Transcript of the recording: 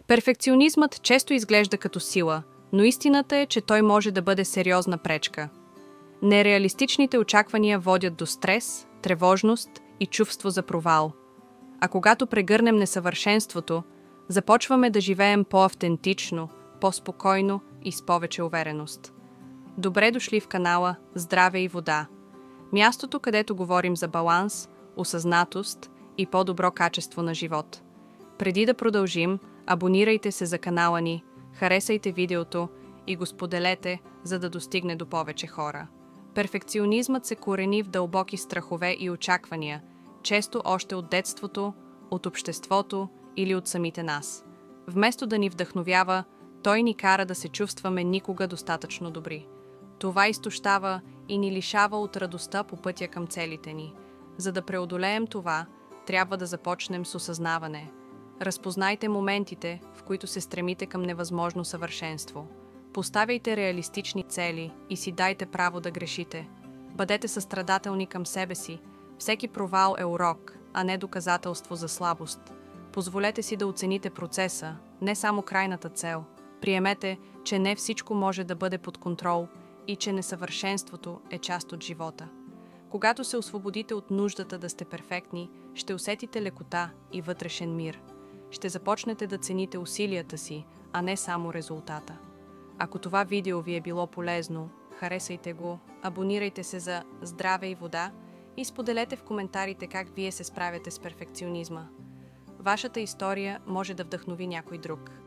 Перфекционизмът често изглежда като сила, но истината е, че той може да бъде сериозна пречка. Нереалистичните очаквания водят до стрес, тревожност и чувство за провал. А когато прегърнем несъвършенството, започваме да живеем по-автентично, по-спокойно и с повече увереност. Добре дошли в канала Здраве и вода. Мястото, където говорим за баланс, осъзнатост и по-добро качество на живот. Преди да продължим, абонирайте се за канала ни, харесайте видеото и го споделете, за да достигне до повече хора. Перфекционизмът се корени в дълбоки страхове и очаквания, често още от детството, от обществото или от самите нас. Вместо да ни вдъхновява, той ни кара да се чувстваме никога достатъчно добри. Това изтощава и ни лишава от радостта по пътя към целите ни. За да преодолеем това, трябва да започнем с осъзнаване. Разпознайте моментите, в които се стремите към невъзможно съвършенство. Поставяйте реалистични цели и си дайте право да грешите. Бъдете състрадателни към себе си. Всеки провал е урок, а не доказателство за слабост. Позволете си да оцените процеса, не само крайната цел. Приемете, че не всичко може да бъде под контрол и че несъвършенството е част от живота. Когато се освободите от нуждата да сте перфектни, ще усетите лекота и вътрешен мир. Ще започнете да цените усилията си, а не само резултата. Ако това видео ви е било полезно, харесайте го, абонирайте се за Здраве и вода и споделете в коментарите как вие се справяте с перфекционизма. Вашата история може да вдъхнови някой друг.